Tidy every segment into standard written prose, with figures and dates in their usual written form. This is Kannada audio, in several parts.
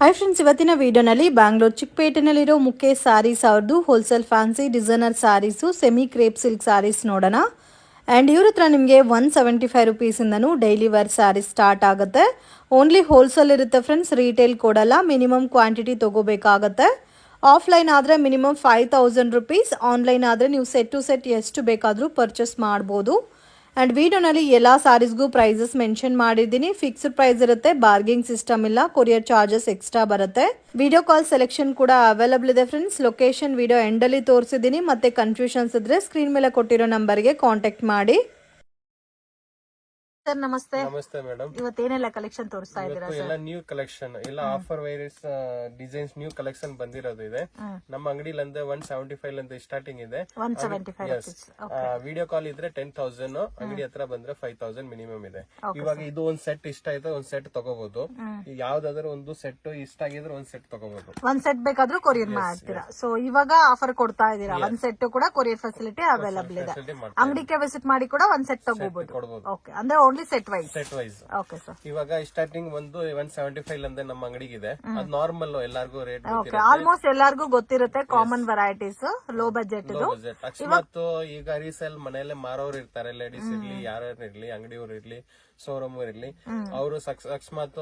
ಹಾಯ್ ಫ್ರೆಂಡ್ಸ್, ಇವತ್ತಿನ ವಿಡಿಯೋನಲ್ಲಿ ಬ್ಯಾಂಗ್ಳೂರ್ ಚಿಕ್ಕಪೇಟೆನಲ್ಲಿರೋ ಮುಖೇಶ್ ಸಾರೀಸ್ ಅವ್ರದ್ದು wholesale fancy designer sarees semi crepe silk sarees ನೋಡೋಣ. ಆ್ಯಂಡ್ ಇವ್ರ ಹತ್ರ ನಿಮಗೆ 175 ರುಪೀಸಿಂದನೂ ಡೈಲಿ ವೇರ್ ಸಾರೀಸ್ ಸ್ಟಾರ್ಟ್ ಆಗುತ್ತೆ. ಓನ್ಲಿ ಹೋಲ್ಸೇಲ್ ಇರುತ್ತೆ ಫ್ರೆಂಡ್ಸ್, ರೀಟೇಲ್ ಕೊಡಲ್ಲ. ಮಿನಿಮಮ್ ಕ್ವಾಂಟಿಟಿ ತೊಗೋಬೇಕಾಗತ್ತೆ. ಆಫ್ಲೈನ್ ಆದರೆ ಮಿನಿಮಮ್ 5000 ರುಪೀಸ್, ಆನ್ಲೈನ್ ಆದರೆ ನೀವು ಸೆಟ್ ಟು ಸೆಟ್ ಎಷ್ಟು ಬೇಕಾದರೂ ಪರ್ಚೇಸ್ ಮಾಡ್ಬೋದು. ಆ್ಯಂಡ್ ವಿಡಿಯೋನಲ್ಲಿ ಎಲ್ಲ ಸಾರೀಸ್ಗೂ ಪ್ರೈಸಸ್ ಮೆನ್ಷನ್ ಮಾಡಿದ್ದೀನಿ. ಫಿಕ್ಸ್ಡ್ ಪ್ರೈಸ್ ಇರುತ್ತೆ, ಬಾರ್ಗಿಂಗ್ ಸಿಸ್ಟಮ್ ಇಲ್ಲ, ಕೊರಿಯರ್ ಚಾರ್ಜಸ್ ಎಕ್ಸ್ಟ್ರಾ ಬರುತ್ತೆ. ವಿಡಿಯೋ ಕಾಲ್ ಸೆಲೆಕ್ಷನ್ ಕೂಡ ಅವೈಲಬಲ್ ಇದೆ ಫ್ರೆಂಡ್ಸ್. ಲೊಕೇಶನ್ ವಿಡಿಯೋ ಎಂಡಲ್ಲಿ ತೋರಿಸಿದ್ದೀನಿ. ಮತ್ತೆ ಕನ್ಫ್ಯೂಷನ್ಸ್ ಇದ್ರೆ ಸ್ಕ್ರೀನ್ ಮೇಲೆ ಕೊಟ್ಟಿರೋ ನಂಬರ್ಗೆ ಕಾಂಟ್ಯಾಕ್ಟ್ ಮಾಡಿ. ಸರ್ ನಮಸ್ತೆ. ನಮಸ್ತೆ ಮೇಡಮ್. ಇವತ್ತೇನೆಲ್ಲ ಕಲೆಕ್ಷನ್ ತೋರಿಸ್ತಾ ಇದ್ದೀರಾ? ಎಲ್ಲ ನ್ಯೂ ಕಲೆಕ್ಷನ್, ಎಲ್ಲ offer virus designs new collection ಬಂದಿರೋದು ಇದೆ. ನಮ್ಮ ಅಂಗಡಿಲಂದ 175 ಅಂತ ಸ್ಟಾರ್ಟಿಂಗ್ ಇದೆ. 175 ವಿಡಿಯೋ ಕಾಲ್ ಇದ್ರೆ 10,000, ಅಂಗಡಿ ಹತ್ರ ಬಂದ್ರೆ 5,000 ಮಿನಿಮಮ್ ಇದೆ. ಇವಾಗ ಇದು ಒಂದ್ ಸೆಟ್ ಇಷ್ಟ ಆಯ್ತು, ಒಂದ್ ಸೆಟ್ ತಗೋಬಹುದು. ಯಾವ್ದಾದ್ರು ಒಂದು ಸೆಟ್ ಇಷ್ಟ ಆಗಿದ್ರೆ ಒಂದ್ ಸೆಟ್ ತಗೋಬಹುದು. ಒಂದ್ ಸೆಟ್ ಬೇಕಾದ್ರೂ ಕೊರಿಯರ್ ಮಾಡ್ತೀರಾ. ಸೊ ಇವಾಗ ಆಫರ್ ಕೊಡ್ತಾ ಇದೀರಾ. ಒಂದ್ ಸೆಟ್ ಕೂಡ ಕೊರಿಯರ್ ಫೆಸಿಲಿಟಿ ಅವೈಲಬಲ್ ಇದೆ. ಅಂಗಡಿಗೆ ವಿಸಿಟ್ ಮಾಡಿ ಕೂಡ ಒಂದ್ ಸೆಟ್ ತಗೋಬಹುದು. ಓಕೆ, ಅಂದ್ರೆ only set wise. Okay sir. ಇವಾಗ ಸ್ಟಾರ್ಟಿಂಗ್ ಒಂದು 175 ಅಂದ್ರೆ ನಮ್ಮ ಅಂಗಡಿಗಿದೆ. ಅದು ನಾರ್ಮಲ್ ಎಲ್ಲಾರ್ಗೂ ರೇಟ್ ಆಲ್ಮೋಸ್ಟ್ ಎಲ್ಲಾರ್ಗೂ ಗೊತ್ತಿರುತ್ತೆ. Common varieties, low budget. ಅಕಸ್ಮಾತ್ ಈಗ ರೀಸೇಲ್ ಮನೆಯಲ್ಲೇ ಮಾರೋರು ಇರ್ತಾರೆ, ಲೇಡೀಸ್ ಇರ್ಲಿ, ಯಾರ್ಯಾರು ಇರ್ಲಿ, ಅಂಗಡಿಯವ್ರು ಇರ್ಲಿ, ಶೋರೂಮ್ ಇರ್ಲಿ, ಅವರು ಅಕಸ್ಮಾತ್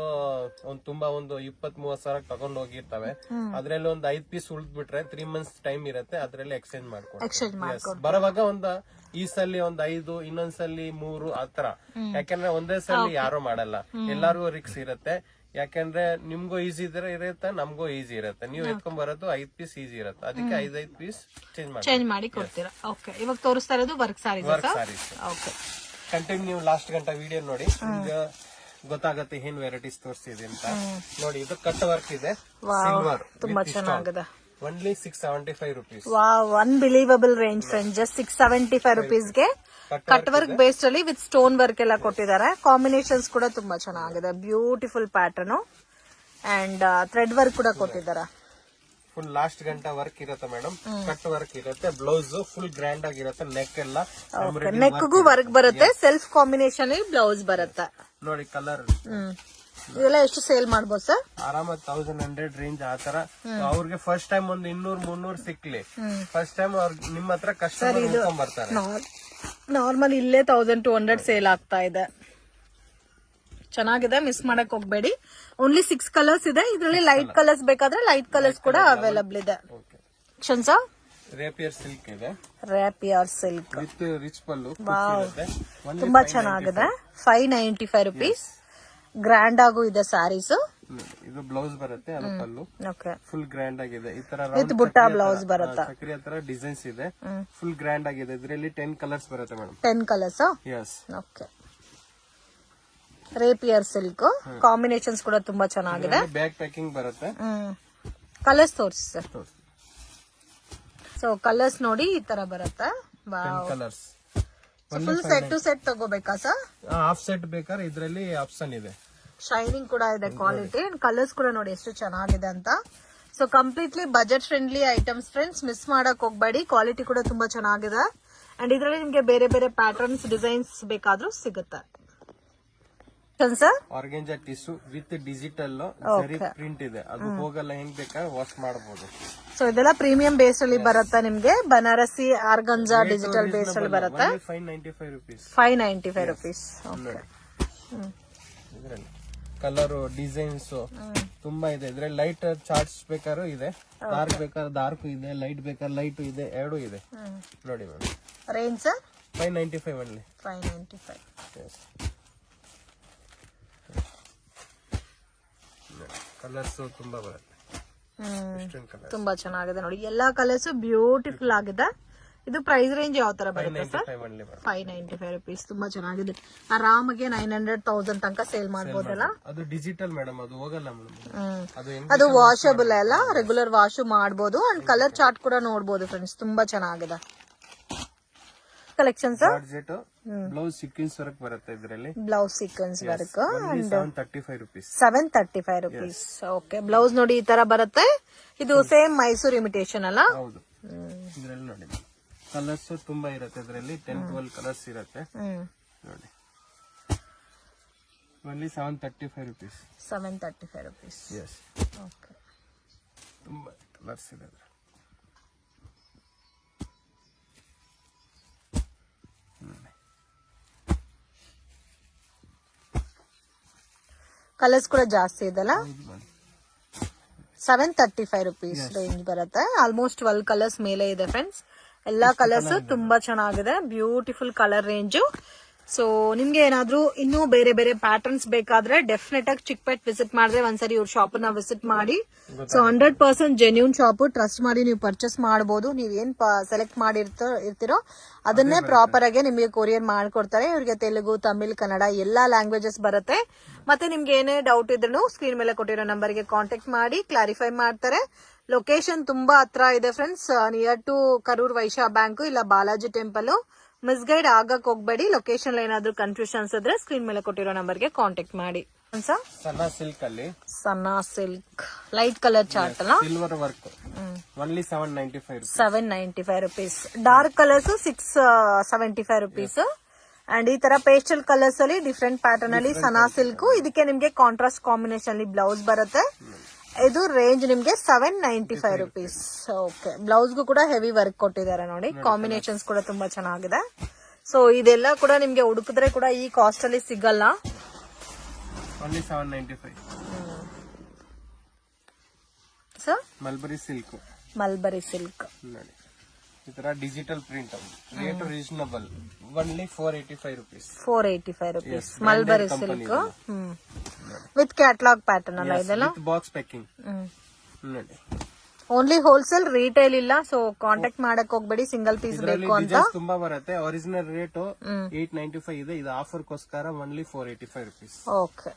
ತುಂಬಾ ಒಂದು 20-30 ಸಾವಿರ ತಗೊಂಡ್ ಹೋಗಿರ್ತವೆ. ಅದ್ರಲ್ಲಿ ಒಂದು 5 ಪೀಸ್ ಉಳಿದ್ ಬಿಟ್ರೆ 3 ಮಂತ್ಸ್ ಟೈಮ್ ಇರುತ್ತೆ, ಅದ್ರಲ್ಲಿ ಎಕ್ಸ್ಚೇಂಜ್ ಮಾಡ್ಕೊಂಡು ಬರುವಾಗ ಒಂದು ಈ ಸಲ ಒಂದ್ 5, ಇನ್ನೊಂದ್ಸಲಿ 3 ಆತರ. ಯಾಕಂದ್ರೆ ಒಂದೇ ಸಲ ಯಾರು ಮಾಡಲ್ಲ, ಎಲ್ಲಾರ್ಗು ರಿಕ್ಸ್ ಇರುತ್ತೆ. ಯಾಕಂದ್ರೆ ನಿಮ್ಗೂ ಈಸಿ ಇರುತ್ತೆ, ನಮ್ಗೂ ಈಸಿ ಇರುತ್ತೆ. ನೀವು ಎತ್ಕೊಂಡ್ ಬರೋದು 5 ಪೀಸ್ ಈಸಿ ಇರುತ್ತೆ, ಅದಕ್ಕೆ 5 ಪೀಸ್ ಚೇಂಜ್ ಮಾಡಿ ಕೊಡ್ತೀರಾ. ಓಕೆ, ಇವಾಗ ತೋರಿಸ್ತಾ ಇರೋದು work sarees. Okay, continue last ಗಂಟ ವಿಡಿಯೋ ನೋಡಿ, ಈಗ ಗೊತ್ತಾಗತ್ತೆ ಏನ್ ವೆರೈಟೀಸ್ ತೋರಿಸ್ತಿದೆ ಅಂತ. ನೋಡಿ, ಇದು ಕಟ್ ವರ್ಕ್ ಇದೆ, ಸಿಲ್ವರ್, ತುಂಬಾ ಚೆನ್ನಾಗಿದೆ. Only 675 rupees. Wow, unbelievable range friends. Just 675 ರುಪೀಸ್ಗೆ ಕಟ್ ವರ್ಕ್ ಬೇಸ್ಡ್ ಅಲ್ಲಿ ವಿತ್ ಸ್ಟೋನ್ ವರ್ಕ್ ಎಲ್ಲ ಕೊಟ್ಟಿದ್ದಾರೆ. ಕಾಂಬಿನೇಷನ್ಸ್ ಕೂಡ ತುಂಬಾ ಚೆನ್ನಾಗಿದೆ. Beautiful pattern and thread work ಕೂಡ ಕೊಟ್ಟಿದ್ದಾರೆ. ಫುಲ್ ಲಾಸ್ಟ್ ಗಂಟ ವರ್ಕ್ ಇರುತ್ತೆ ಮೇಡಮ್. ಕಟ್ ವರ್ಕ್ ಇರುತ್ತೆ, ಬ್ಲೌಸ್ ಫುಲ್ ಗ್ರ್ಯಾಂಡ್ ಆಗಿರುತ್ತೆ. ನೆಕ್ ಎಲ್ಲ ನೆಕ್ಗೂ ವರ್ಕ್ ಬರುತ್ತೆ, ಸೆಲ್ಫ್ ಕಾಂಬಿನೇಷನ್ ಬ್ಲೌಸ್ ಬರುತ್ತೆ. ನೋಡಿ ಕಲರ್. ಇದೆಲ್ಲ ಎಷ್ಟು ಸೇಲ್ ಮಾಡ್ಬೋದು ಸರ್? ಆರಾಮಾಗಿ 1100 ರೇಂಜ್ ಆತರ. ಅವ್ರಿಗೆ ಫಸ್ಟ್ ಟೈಮ್ ಒಂದು 200-300 ಸಿಕ್ಲಿ, ಫಸ್ಟ್ ಟೈಮ್ ನಿಮ್ಮ ಹತ್ರ ಕಸ್ಟಮರ್ ಬರ್ತಾರೆ. ನಾರ್ಮಲ್ ಇಲ್ಲೇ 1200 ಸೇಲ್ ಆಗ್ತಾ ಇದೆ. ಚೆನ್ನಾಗಿದೆ, ಮಿಸ್ ಮಾಡಕ್ ಹೋಗ್ಬೇಡಿ. ಓನ್ಲಿ 6 ಕಲರ್ಸ್ ಇದೆ. ಇದರಲ್ಲಿ ಲೈಟ್ ಕಲರ್ಸ್ ಬೇಕಾದ್ರೆ ಲೈಟ್ ಕಲರ್ಸ್ ಕೂಡ ಅವೈಲಬಲ್ ಇದೆ. ರೇಪಿಯರ್ ಸಿಲ್ಕ್ ಇದೆ, ರೇಪಿಯರ್ ಸಿಲ್ಕ್ ವಿತ್ ರಿಚ್ ಪಲ್ಲು. ತುಂಬಾ ಚೆನ್ನಾಗಿದೆ. 595 ರುಪೀಸ್. ಗ್ರ್ಯಾಂಡ್ ಆಗು ಇದೆ ಸ್ಯಾರೀಸ್. ಇದು ಬ್ಲೌಸ್ ಬರುತ್ತೆ, ಅದು ಪಲ್ಲು. ಫುಲ್ ಗ್ರ್ಯಾಂಡ್ ಆಗಿದೆ. ಈ ತರ ವಿತ್ ಬುಟ್ಟ ಬ್ಲೌಸ್ ಬರುತ್ತೆ. ಸಕ್ರಿಯ ತರ ಡಿಸೈನ್ಸ್ ಇದೆ, ಫುಲ್ ಗ್ರ್ಯಾಂಡ್ ಆಗಿದೆ. ಇದರಲ್ಲಿ 10 ಕಲರ್ಸ್ ಬರುತ್ತೆ madam. 10 colours. Yes. Okay, rapier silk. Combinations ಕೂಡ ತುಂಬಾ ಚೆನ್ನಾಗಿದೆ. ಬ್ಯಾಗ್ ಪ್ಯಾಕಿಂಗ್ ಬರುತ್ತೆ. ಕಲರ್ಸ್ ತೋರಿಸಿ ಸರ್. ಸೊ ಕಲರ್ಸ್ ನೋಡಿ, ಈ ತರ ಬರುತ್ತೆ. Colours full set two set ತಗೋಬೇಕಾ ಸರ್? ಹಾಫ್ ಸೆಟ್ ಬೇಕಾದ್ರೆ ಇದರಲ್ಲಿ ಆಪ್ಷನ್ ಇದೆ. ಶೈನಿಂಗ್ ಕೂಡ ಇದೆ, ಕ್ವಾಲಿಟಿ. ಅಂಡ್ ಕಲರ್ಸ್ ಕೂಡ ನೋಡಿ ಎಷ್ಟು ಚೆನ್ನಾಗಿದೆ ಅಂತ. So completely budget friendly items friends, miss ಮಾಡಕ್ ಹೋಗ್ಬೇಡಿ. ಕ್ವಾಲಿಟಿ ಕೂಡ ತುಂಬಾ ಚೆನ್ನಾಗಿದೆ. ಅಂಡ್ ಇದರಲ್ಲಿ ನಿಮ್ಗೆ ಬೇರೆ ಬೇರೆ ಪ್ಯಾಟರ್ನ್ಸ್, ಡಿಸೈನ್ಸ್ ಬೇಕಾದ್ರೂ ಸಿಗುತ್ತೆ sir. Organza tissue with digital print ಇದೆ, ಅದು ಹೋಗಲ್ಲ, ಹೆಂಗ್ ಬೇಕಾದ್ರೆ ವಾಶ್ ಮಾಡಬಹುದು. ಸೊ ಇದೆಲ್ಲ ಪ್ರೀಮಿಯಂ ಬೇಸ್ ಅಲ್ಲಿ ಬರುತ್ತೆ ನಿಮ್ಗೆ. ಬನಾರಸಿ ಆರ್ಗಂಜಾ ಡಿಜಿಟಲ್ ಬೇಸ್ ಅಲ್ಲಿ ಬರುತ್ತೆ. 595 ರುಪೀಸ್. ಕಲರ್ ಡಿಸೈನ್ಸ್ ತುಂಬಾ ಇದೆ. ಇದ್ರಲ್ಲಿ ಲೈಟ್ ಚಾರ್ಟ್ಸ್ ಬೇಕಾದ್ರೂ ಇದೆ, ಡಾರ್ಕ್ ಬೇಕಾದ್ರೆ ಡಾರ್ಕ್ ಇದೆ, ಲೈಟ್ ಬೇಕಾದ್ರೆ ಲೈಟ್ ಇದೆ, ಎರಡು ಇದೆ. ನೋಡಿ ಮೇಡಮ್, ರೇಂಜ್ 595 ಓನ್ಲಿ. 595. ಕಲರ್ಸ್ ತುಂಬಾ ಬರುತ್ತೆ, ತುಂಬಾ ಚೆನ್ನಾಗಿದೆ ನೋಡಿ. ಎಲ್ಲಾ ಕಲರ್ಸ್ ಬ್ಯೂಟಿಫುಲ್ ಆಗಿದೆ. ಇದು ಪ್ರೈಸ್ ರೇಂಜ್ ಯಾವ ತರ ಬರುತ್ತೆ ಸರ್? 595 ರುಪೀಸ್. ತುಂಬಾ ಚೆನ್ನಾಗಿದೆ. ಆರಾಮಾಗಿ 900-1000 ತನಕ ಸೇಲ್ ಮಾಡಬಹುದಲ್ಲ. ಅದು ಡಿಜಿಟಲ್ ಮೇಡಮ್, ಅದು ಹೋಗಲ್ಲ ಮೇಡಮ್. ಅದು ವಾಷಬಲ್ ಅಲ್ಲ, ರೆಗ್ಯುಲರ್ ವಾಶ್ ಮಾಡಬಹುದು. ಅಂಡ್ ಕಲರ್ ಚಾರ್ಟ್ ಕೂಡ ನೋಡಬಹುದು ಫ್ರೆಂಡ್ಸ್. ತುಂಬಾ ಚೆನ್ನಾಗಿದೆ collection sir. Blouse sequence work ಬರುತ್ತೆ ಇದರಲ್ಲಿ. Blouse sequence work 735 rupees. 735 rupees. Okay, blouse ನೋಡಿ ಈ ತರ ಬರುತ್ತೆ. ಇದು ಸೇಮ್ ಮೈಸೂರು ಇಮಿಟೇಷನ್ ಅಲ್ಲ? ಹೌದು. ಇದರಲ್ಲಿ ನೋಡಿ ಕಲರ್ಸ್ ತುಂಬಾ ಇರುತ್ತೆ. ಇದರಲ್ಲಿ 10-12 ಕಲರ್ಸ್ ಇರುತ್ತೆ ನೋಡಿ. Only 735 rupees. 735 rupees. Yes. Okay. ತುಂಬಾ ಕಲರ್ಸ್ ಇದೆ. ಕಲರ್ಸ್ ಕೂಡ ಜಾಸ್ತಿ ಇದೆಲ್ಲ. 735 rupees ರೇಂಜ್ ಬರುತ್ತೆ. ಆಲ್ಮೋಸ್ಟ್ 12 ಕಲರ್ಸ್ ಮೇಲೆ ಇದೆ ಫ್ರೆಂಡ್ಸ್. ಎಲ್ಲಾ ಕಲರ್ಸ್ ತುಂಬಾ ಚೆನ್ನಾಗಿದೆ. Beautiful colour range. ಸೊ ನಿಮ್ಗೆ ಏನಾದ್ರೂ ಇನ್ನೂ ಬೇರೆ ಬೇರೆ ಪ್ಯಾಟರ್ನ್ಸ್ ಬೇಕಾದ್ರೆ ಡೆಫಿನೆಟ್ ಆಗಿ ಚಿಕ್ಪೇಟ್ ವಿಸಿಟ್ ಮಾಡಿದ್ರೆ ಒಂದ್ಸರಿ ಇವ್ರ ಶಾಪ್ ನ ವಿಸಿಟ್ ಮಾಡಿ. ಸೊ 100% ಜೆನ್ಯೂನ್ ಶಾಪ್, ಟ್ರಸ್ಟ್ ಮಾಡಿ ನೀವು ಪರ್ಚೇಸ್ ಮಾಡಬಹುದು. ನೀವ್ ಏನ್ ಸೆಲೆಕ್ಟ್ ಮಾಡಿರ್ತೀರೋ ಅದನ್ನೇ ಪ್ರಾಪರ್ ಆಗಿ ನಿಮಗೆ ಕೊರಿಯರ್ ಮಾಡ್ಕೊಡ್ತಾರೆ. ಇವ್ರಿಗೆ ತೆಲುಗು, ತಮಿಳ್, ಕನ್ನಡ ಎಲ್ಲಾ ಲ್ಯಾಂಗ್ವೇಜಸ್ ಬರುತ್ತೆ. ಮತ್ತೆ ನಿಮ್ಗೆ ಏನೇ ಡೌಟ್ ಇದ್ರೂ ಸ್ಕ್ರೀನ್ ಮೇಲೆ ಕೊಟ್ಟಿರೋ ನಂಬರ್ಗೆ ಕಾಂಟ್ಯಾಕ್ಟ್ ಮಾಡಿ ಕ್ಲಾರಿಫೈ ಮಾಡ್ತಾರೆ. ಲೊಕೇಶನ್ ತುಂಬಾ ಹತ್ರ ಇದೆ friends, near to Karur Vysya bank ಇಲ್ಲ ಬಾಲಾಜಿ ಟೆಂಪಲ್. ಮಿಸ್ಗೈಡ್ ಆಗಕ್ ಹೋಗ್ಬೇಡಿ. ಲೊಕೇಶನ್ ಏನಾದ್ರೂ ಕನ್ಫ್ಯೂಷನ್ಸ್ ಇದ್ರೆ ಸ್ಕ್ರೀನ್ ಮೇಲೆ ಕೊಟ್ಟಿರೋ ನಂಬರ್ಗೆ ಕಾಂಟ್ಯಾಕ್ಟ್ ಮಾಡಿ. ಸಣ್ಣ ಸಿಲ್ಕ್ ಅಲ್ಲಿ ಸಣ್ಣ ಸಿಲ್ಕ್ ಲೈಟ್ ಕಲರ್ ಚಾರ್ಟ್ ಅಲ್ಲ, silver work. Only 795 rupees. 795 rupees. Dark colours 675 rupees. And ಈ ತರ ಪೇಸ್ಟಲ್ ಕಲರ್ಸ್ ಅಲ್ಲಿ ಡಿಫ್ರೆಂಟ್ ಪ್ಯಾಟರ್ನ್ ಅಲ್ಲಿ ಸನಾ ಸಿಲ್ಕ್. ಇದಕ್ಕೆ ನಿಮ್ಗೆ ಕಾಂಟ್ರಾಸ್ಟ್ ಕಾಂಬಿನೇಷನ್ ಅಲ್ಲಿ ಬ್ಲೌಸ್ ಬರುತ್ತೆ. ಇದು ರೇಂಜ್ ನಿಮ್ಗೆ 795 rupees. ಓಕೆ, ಬ್ಲೌಸ್ ಗೂ ಕೂಡ ಹೆವಿ ವರ್ಕ್ ಕೊಟ್ಟಿದ್ದಾರೆ ನೋಡಿ. ಕಾಂಬಿನೇಷನ್ಸ್ ಕೂಡ ತುಂಬಾ ಚೆನ್ನಾಗಿದೆ. ಸೊ ಇದೆಲ್ಲ ಕೂಡ ನಿಮ್ಗೆ ಹುಡುಕಿದ್ರೆ ಕೂಡ ಈ ಕಾಸ್ಟ್ ಅಲ್ಲಿ ಸಿಗಲ್ಲ. Only 795. Sir mulberry silk. Mulberry silk ನೋಡಿ, ಈ ತರ digital print. Rate reasonable. Only 485 rupees. 485 rupees. Mulberry silk with catalogue pattern ಅಲ್ಲ ಇದೆಲ್ಲ. Box packing. ನೋಡಿ, ಓನ್ಲಿ ಹೋಲ್ಸೇಲ್, ರಿಟೇಲ್ ಇಲ್ಲ. ಸೊ ಕಾಂಟ್ಯಾಕ್ಟ್ ಮಾಡಕ್ ಹೋಗ್ಬೇಡಿ ಸಿಂಗಲ್ ಪೀಸ್ ಬೇಕು ಅಂತ. ತುಂಬಾ ಬರುತ್ತೆ. ಒರಿಜಿನಲ್ ರೇಟ್ 895 ಇದೆ. ಇದು ಆಫರ್ ಗೋಸ್ಕರ ಓನ್ಲಿ 485 rupees. ಓಕೆ,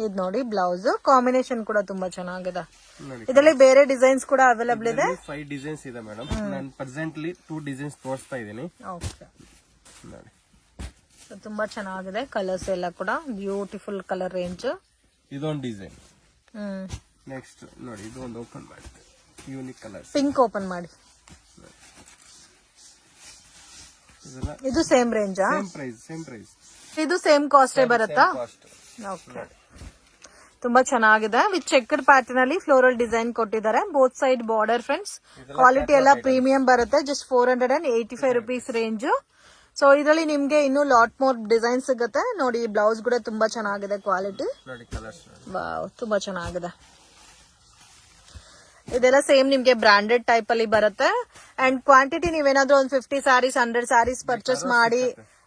ಇದ್ ನೋಡಿ ಬ್ಲೌಸ್ ಕಾಂಬಿನೇಷನ್ ಕೂಡ ತುಂಬಾ ಚೆನ್ನಾಗಿದೆ. ಇದರಲ್ಲಿ ಬೇರೆ ಡಿಸೈನ್ಸ್ ಕೂಡ ಅವೈಲೇಬಲ್ ಇದೆ. 5 ಡಿಸೈನ್ಸ್ ಇದೆ ಮೇಡಮ್. ನಾನು ಪ್ರೆಸೆಂಟ್ಲಿ 2 ಡಿಸೈನ್ಸ್ ತೋರಿಸ್ತಾ ಇದ್ದೀನಿ. ಓಕೆ, ತುಂಬಾ ಚೆನ್ನಾಗಿದೆ. ಕಲರ್ಸ್ ಎಲ್ಲ ಕೂಡ ಬ್ಯೂಟಿಫುಲ್ ಕಲರ್ ರೇಂಜ್. ಇದೊಂದು ಡಿಸೈನ್. ನೆಕ್ಸ್ಟ್ ನೋಡಿ, ಇದು ಒಂದು ಓಪನ್ ಮಾಡಿ, ಯೂನಿಕ್ ಕಲರ್. ಪಿಂಕ್ ಓಪನ್ ಮಾಡಿ. ಇದು ಸೇಮ್ ರೇಂಜಾ? Same price. ಇದು ಸೇಮ್ ಕಾಸ್ಟ್ ಬರುತ್ತಾ? ಓಕೆ, ತುಂಬಾ ಚೆನ್ನಾಗಿದೆ. ವಿತ್ ಚೆಕ್ಡ್ ಪ್ಯಾಟರ್ನ್ ಅಲ್ಲಿ ಫ್ಲೋರಲ್ ಡಿಸೈನ್ ಕೊಟ್ಟಿದ್ದಾರೆ. Both side border friends. Quality ಎಲ್ಲ ಪ್ರೀಮಿಯಂ ಬರುತ್ತೆ. Just 485 rupees range. ಸೊ ಇದರಲ್ಲಿ ನಿಮ್ಗೆ ಇನ್ನು ಲಾಟ್ ಮೋರ್ ಡಿಸೈನ್ ಸಿಗುತ್ತೆ ನೋಡಿ. ಬ್ಲೌಸ್ ಕೂಡ ತುಂಬಾ ಚೆನ್ನಾಗಿದೆ. ಕ್ವಾಲಿಟಿ ವಾವ್, ತುಂಬಾ ಚೆನ್ನಾಗಿದೆ. ಇದೆಲ್ಲ ಸೇಮ್ ನಿಮ್ಗೆ ಬ್ರಾಂಡೆಡ್ ಟೈಪ್ ಅಲ್ಲಿ ಬರುತ್ತೆ. ಅಂಡ್ ಕ್ವಾಂಟಿಟಿ ನೀವೇನಾದ್ರೂ ಒಂದು 50 sarees 100 sarees ಪರ್ಚೇಸ್ ಮಾಡಿ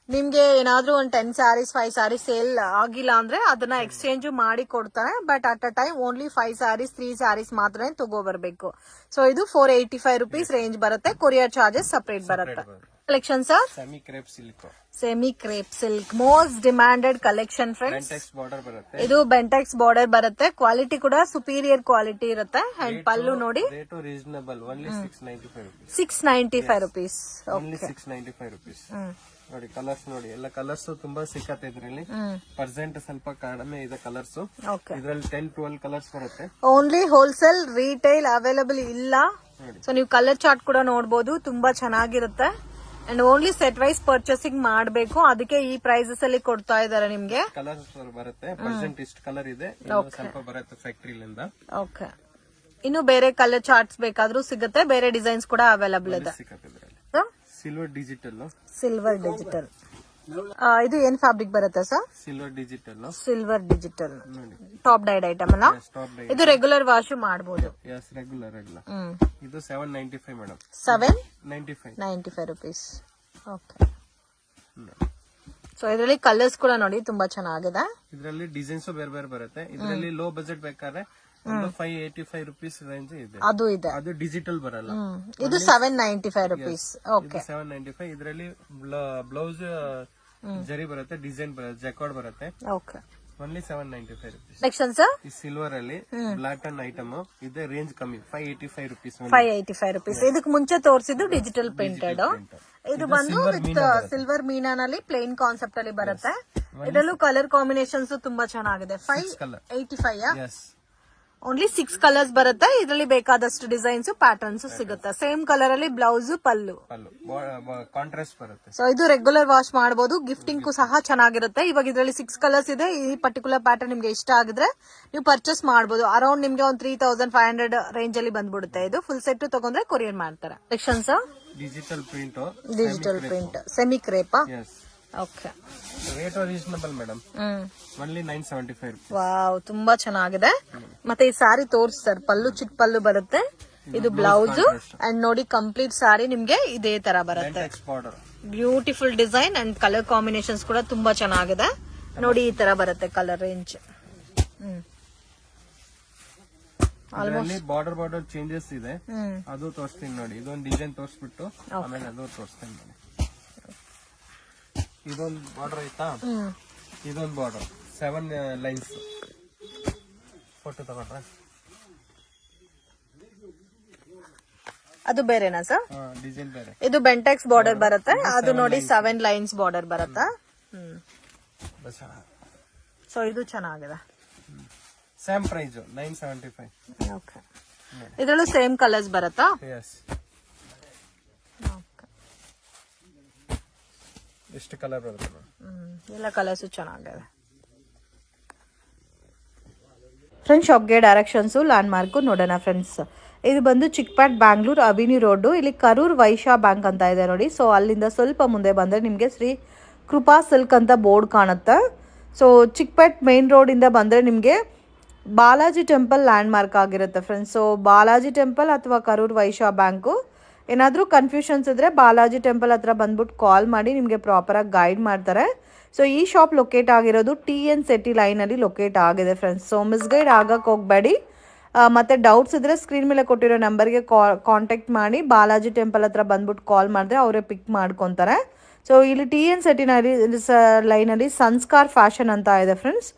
ನಿಮ್ಗೆ ಏನಾದ್ರೂ ಒಂದು 10 sarees 5 sarees ಸೇಲ್ ಆಗಿಲ್ಲ ಅಂದ್ರೆ ಅದನ್ನ ಎಕ್ಸ್ಚೇಂಜ್ ಮಾಡಿ ಕೊಡ್ತಾರೆ. But at a time only 5 sarees 3 sarees ಮಾತ್ರ ತಗೋಬರ್ಬೇಕು. ಸೊ ಇದು 485 rupees ರೇಂಜ್ ಬರುತ್ತೆ. ಕೊರಿಯರ್ ಚಾರ್ಜಸ್ ಸಪರೇಟ್ ಬರುತ್ತೆ. Collection sir, semi crepe silk. Semi crepe silk most demanded collection friends. ಇದು ಬೆಂಟೆಕ್ಸ್ ಬಾರ್ಡರ್ ಬರುತ್ತೆ. ಕ್ವಾಲಿಟಿ ಕೂಡ ಸುಪೀರಿಯರ್ ಕ್ವಾಲಿಟಿ ಇರುತ್ತೆ. ಅಂಡ್ ಪಲ್ಲು ನೋಡಿ, reasonable. Only 695 rupees. 695 rupees. Only 695 rupees. ನೋಡಿ ಕಲರ್ಸ್ ನೋಡಿ, ಎಲ್ಲ ಕಲರ್ಸ್ ತುಂಬಾ ಸಿಕ್ಕತ್ತೆ ಇದ್ರಲ್ಲಿ. ಪರ್ಸೆಂಟ್ ಸ್ವಲ್ಪ ಕಡಿಮೆ ಇದೆ ಕಲರ್ಸ್. ಇದ್ರಲ್ಲಿ 10-12 ಕಲರ್ಸ್ ಬರುತ್ತೆ. ಓನ್ಲಿ ಹೋಲ್ಸೇಲ್, ರಿಟೇಲ್ ಅವೈಲಬಲ್ ಇಲ್ಲ. ಸೊ ನೀವು ಕಲರ್ ಚಾರ್ಟ್ ಕೂಡ ನೋಡಬಹುದು. ತುಂಬಾ ಚೆನ್ನಾಗಿರುತ್ತೆ. And only set wise purchasing ಮಾಡಬೇಕು. ಅದಕ್ಕೆ ಈ ಪ್ರೈಸಸ್ ಅಲ್ಲಿ ಕೊಡ್ತಾ ಇದಾರೆ ನಿಮ್ಗೆ. ಕಲರ್ಸ್ ಬರುತ್ತೆ. ಪರ್ಸೆಂಟ್ ಇಷ್ಟು ಕಲರ್ ಇದೆ. ಸ್ವಲ್ಪ ಬರುತ್ತೆ ಫ್ಯಾಕ್ಟರಿಲಿಂದ. ಓಕೆ, ಇನ್ನು ಬೇರೆ ಕಲರ್ ಚಾರ್ಟ್ಸ್ ಬೇಕಾದ್ರೂ ಸಿಗುತ್ತೆ. ಬೇರೆ ಡಿಸೈನ್ಸ್ ಕೂಡ ಅವೈಲಬಲ್ ಇದೆ. Silver digital. Silver digital. ಇದು ಏನ್ ಫ್ಯಾಬ್ರಿಕ್ ಬರುತ್ತೆ sir? Silver digital. Silver digital top died item ಅಲ್ಲ. ಇದು ರೆಗ್ಯುಲರ್ ವಾಶ್ ಮಾಡಬಹುದು. ರೆಗ್ಯುಲರ್. ಇದು 795 ಮೇಡಮ್. 795 rupees. ಓಕೆ, ಸೊ ಇದರಲ್ಲಿ ಕಲರ್ಸ್ ಕೂಡ ನೋಡಿ ತುಂಬಾ ಚೆನ್ನಾಗಿದೆ. ಇದರಲ್ಲಿ ಡಿಸೈನ್ಸ್ ಬೇರೆ ಬೇರೆ ಬರುತ್ತೆ. ಇದರಲ್ಲಿ ಲೋ ಬಜೆಟ್ ಬೇಕಾದ್ರೆ 585 rupees ರೇಂಜ್ ಇದೆ. ಅದು ಇದೆ. ಅದು ಡಿಜಿಟಲ್ ಬರಲ್ಲ. ಇದು 795 rupees. ಓಕೆ, 795. ಇದರಲ್ಲಿ ಬ್ಲೌಸ್ ಜರಿ ಬರುತ್ತೆ, ಡಿಸೈನ್ ಬರುತ್ತೆ, ಜಕಾರ್ಡ್ ಬರುತ್ತೆ. Okay, only 795 rupees. Next sir, ಈ ಸಿಲ್ವರ್ ಅಲ್ಲಿ ಬ್ಲಾಕ್ ಅಂಡ್ ಐಟಮ್ ಇದೆ. ರೇಂಜ್ ಕಮ್ಮಿ, 585 rupees. 585 rupees. ಇದಕ್ಕೆ ಮುಂಚೆ ತೋರಿಸಿದ್ದು ಡಿಜಿಟಲ್ ಪ್ರಿಂಟೆಡ್. ಇದು ಬಂದು ವಿತ್ ಸಿಲ್ವರ್ ಮೀನಾನಲ್ಲಿ ಪ್ಲೇನ್ ಕಾನ್ಸೆಪ್ಟ್ ಅಲ್ಲಿ ಬರುತ್ತೆ. ಇದರಲ್ಲೂ ಕಲರ್ ಕಾಂಬಿನೇಷನ್ಸ್ ತುಂಬಾ ಚೆನ್ನಾಗಿದೆ. 585. ಓನ್ಲಿ 6 ಕಲರ್ಸ್ ಬರುತ್ತೆ. ಇದರಲ್ಲಿ ಬೇಕಾದಷ್ಟು ಡಿಸೈನ್ಸ್ ಪ್ಯಾಟರ್ನ್ಸ್ ಸಿಗುತ್ತೆ. ಸೇಮ್ ಕಲರ್ ಅಲ್ಲಿ ಬ್ಲೌಸ್ ಪಲ್ಲು ಕಾಂಟ್ರಾಸ್ಟ್ ಬರುತ್ತೆ. ಸೊ ಇದು ರೆಗ್ಯುಲರ್ ವಾಶ್ ಮಾಡಬಹುದು. ಗಿಫ್ಟಿಂಗ್ ಸಹ ಚೆನ್ನಾಗಿರುತ್ತೆ. ಇವಾಗ ಇದರಲ್ಲಿ 6 ಕಲರ್ಸ್ ಇದೆ. ಈ ಪರ್ಟಿಕ್ಯುಲರ್ ಪ್ಯಾಟರ್ನ್ ನಿಮ್ಗೆ ಇಷ್ಟ ಆಗಿದ್ರೆ ನೀವು ಪರ್ಚೇಸ್ ಮಾಡಬಹುದು. ಅರೌಂಡ್ ನಿಮ್ಗೆ ಒಂದು 3500 ರೇಂಜ್ ಅಲ್ಲಿ ಬಂದ್ಬಿಡುತ್ತೆ. ಇದು ಫುಲ್ ಸೆಟ್ ತಗೊಂಡ್ರೆ ಕೊರಿಯರ್ ಮಾಡ್ತಾರೆ. Sections digital print semi crepe. Okay, rate reasonable madam. Only 975 rupees. Wow, ತುಂಬಾ ಚೆನ್ನಾಗಿದೆ. ಮತ್ತೆ ಈ ಸಾರಿ ತೋರಿಸ್ತಾರೆ. ಪಲ್ಲು ಚಿಕ್ಕ ಪಲ್ಲು ಬರುತ್ತೆ. ಇದು ಬ್ಲೌಸ್ ಅಂಡ್ ನೋಡಿ ಕಂಪ್ಲೀಟ್ ಸಾರಿ ನಿಮ್ಗೆ ಇದೇ ತರ ಬರುತ್ತೆ. Beautiful design and colour combinations ಕೂಡ ತುಂಬಾ ಚೆನ್ನಾಗಿದೆ. ನೋಡಿ ಈ ತರ ಬರುತ್ತೆ ಕಲರ್ ರೇಂಜ್. ಬಾರ್ಡರ್ ಚೇಂಜಸ್ ಇದೆ, ಅದು ತೋರಿಸ್ತೀನಿ ನೋಡಿ. ಇದೊಂದು ಡಿಸೈನ್ ತೋರಿಸ್ಬಿಟ್ಟು ಆಮೇಲೆ ಅದು ತೋರಿಸ್ತೀನಿ ನೋಡಿ. ಇದೊಂದು ಬಾರ್ಡರ್ ಆಯ್ತಾ, ಇದೊಂದು ಬಾರ್ಡರ್ 7 ಲೈನ್ಸ್ ಫೋಟೋ ತಗೊಂಡ್ರೆ ಅದು ಬೇರೆನಾ ಸರ್? ಡಿಸೈನ್ ಬೇರೆ. ಇದು ಬೆಂಟೆಕ್ಸ್ ಬಾರ್ಡರ್ ಬರುತ್ತೆ. ಅದು ನೋಡಿ 7 ಲೈನ್ಸ್ ಬಾರ್ಡರ್ ಬರುತ್ತೆ. ಸೊ ಇದು ಚೆನ್ನಾಗಿದೆ. Same price 975. ಓಕೆ, ಇದರಲ್ಲೂ ಸೇಮ್ ಕಲರ್ಸ್ ಬರುತ್ತಾ? ಎಷ್ಟು ಕಲರ್ ಬರುತ್ತೆ? ಎಲ್ಲ ಕಲರ್ಸ್ ಚೆನ್ನಾಗಿದೆ. ಫ್ರೆಂಡ್ಸ್, ಶಾಪ್ಗೆ ಡೈರೆಕ್ಷನ್ಸ್ ಲ್ಯಾಂಡ್ ಮಾರ್ಕ್ ನೋಡೋಣ ಫ್ರೆಂಡ್ಸ್. ಇದು ಬಂದು ಚಿಕ್ಪೇಟ್ ಬ್ಯಾಂಗ್ಳೂರ್ ಅವಿನಿ ರೋಡ್. ಇಲ್ಲಿ ಕರೂರ್ ವೈಶ್ಯ ಬ್ಯಾಂಕ್ ಅಂತ ಇದೆ ನೋಡಿ. ಸೊ ಅಲ್ಲಿಂದ ಸ್ವಲ್ಪ ಮುಂದೆ ಬಂದ್ರೆ ನಿಮಗೆ ಶ್ರೀ ಕೃಪಾ ಸಿಲ್ಕ್ ಅಂತ ಬೋರ್ಡ್ ಕಾಣುತ್ತೆ. ಸೊ ಚಿಕ್ಪೇಟ್ ಮೇನ್ ರೋಡ್ ಇಂದ ಬಂದ್ರೆ ನಿಮಗೆ ಬಾಲಾಜಿ ಟೆಂಪಲ್ ಲ್ಯಾಂಡ್ ಮಾರ್ಕ್ ಆಗಿರುತ್ತೆ ಫ್ರೆಂಡ್ಸ್. ಸೊ ಬಾಲಾಜಿ ಟೆಂಪಲ್ ಅಥವಾ ಕರೂರ್ ವೈಶ್ಯ ಬ್ಯಾಂಕು, ಏನಾದರೂ ಕನ್ಫ್ಯೂಷನ್ಸ್ ಇದ್ರೆ ಬಾಲಾಜಿ ಟೆಂಪಲ್ ಹತ್ರ ಬಂದ್ಬಿಟ್ಟು ಕಾಲ್ ಮಾಡಿ, ನಿಮಗೆ ಪ್ರಾಪರಾಗಿ ಗೈಡ್ ಮಾಡ್ತಾರೆ. ಸೊ ಈ ಶಾಪ್ ಲೊಕೇಟ್ ಆಗಿರೋದು TN City ಲೈನಲ್ಲಿ ಲೊಕೇಟ್ ಆಗಿದೆ ಫ್ರೆಂಡ್ಸ್. ಸೊ ಮಿಸ್ಗೈಡ್ ಆಗಕ್ಕೆ ಹೋಗಬೇಡಿ. ಮತ್ತೆ ಡೌಟ್ಸ್ ಇದ್ರೆ ಸ್ಕ್ರೀನ್ ಮೇಲೆ ಕೊಟ್ಟಿರೋ ನಂಬರ್ಗೆ ಕಾಂಟ್ಯಾಕ್ಟ್ ಮಾಡಿ. ಬಾಲಾಜಿ ಟೆಂಪಲ್ ಹತ್ರ ಬಂದ್ಬಿಟ್ಟು ಕಾಲ್ ಮಾಡಿದ್ರೆ ಅವರೇ ಪಿಕ್ ಮಾಡ್ಕೊತಾರೆ. ಸೊ ಇಲ್ಲಿ TN City ಲೈನಲ್ಲಿ ಸಂಸ್ಕಾರ್ ಫ್ಯಾಷನ್ ಅಂತ ಇದೆ friends.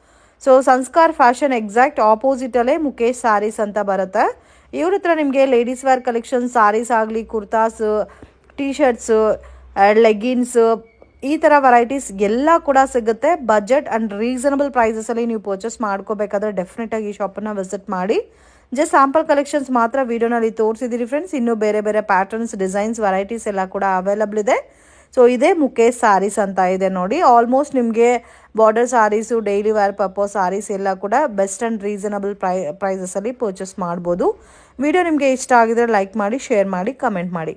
So Sanskar fashion exact ಆಪೋಸಿಟಲ್ಲೇ ಮುಖೇಶ್ ಸ್ಯಾರೀಸ್ ಅಂತ ಬರುತ್ತೆ. ಇವ್ರ ಹತ್ರ ನಿಮಗೆ ಲೇಡೀಸ್ ವೇರ್ ಕಲೆಕ್ಷನ್, ಸಾರೀಸ್ ಆಗಲಿ, ಕುರ್ತಾಸ್, ಟೀ ಶರ್ಟ್ಸ್, ಲೆಗ್ಗಿನ್ಸ್, ಈ ಥರ ವೆರೈಟೀಸ್ ಎಲ್ಲ ಕೂಡ ಸಿಗುತ್ತೆ. ಬಜೆಟ್ ಆ್ಯಂಡ್ ರೀಸನಬಲ್ ಪ್ರೈಸಸಲ್ಲಿ ನೀವು ಪರ್ಚೇಸ್ ಮಾಡ್ಕೋಬೇಕಾದ್ರೆ ಡೆಫಿನೆಟಾಗಿ ಈ ಶಾಪನ್ನು ವಿಸಿಟ್ ಮಾಡಿ. ಜಸ್ಟ್ ಸ್ಯಾಂಪಲ್ ಕಲೆಕ್ಷನ್ಸ್ ಮಾತ್ರ ವಿಡಿಯೋನಲ್ಲಿ ತೋರಿಸಿದ್ದೀರಿ ಫ್ರೆಂಡ್ಸ್. ಇನ್ನೂ ಬೇರೆ ಬೇರೆ ಪ್ಯಾಟರ್ನ್ಸ್, ಡಿಸೈನ್ಸ್, ವೆರೈಟೀಸ್ ಎಲ್ಲ ಕೂಡ ಅವೈಲಬಲ್ ಇದೆ. ಸೊ ಇದೇ ಮುಖೇಶ್ ಸ್ಯಾರೀಸ್ ಅಂತ ಇದೆ ನೋಡಿ. ಆಲ್ಮೋಸ್ಟ್ ನಿಮಗೆ ಬಾರ್ಡರ್ ಸಾರೀಸು, ಡೈಲಿ ವೇರ್ ಪರ್ಪಸ್ ಸಾರೀಸ್ ಎಲ್ಲ ಕೂಡ ಬೆಸ್ಟ್ ಆ್ಯಂಡ್ ರೀಸನಬಲ್ ಪ್ರೈಸಸಲ್ಲಿ ಪರ್ಚೇಸ್ ಮಾಡ್ಬೋದು. ವಿಡಿಯೋ ನಿಮಗೆ ಇಷ್ಟ ಆಗಿದ್ರೆ ಲೈಕ್ ಮಾಡಿ, ಶೇರ್ ಮಾಡಿ, ಕಮೆಂಟ್ ಮಾಡಿ.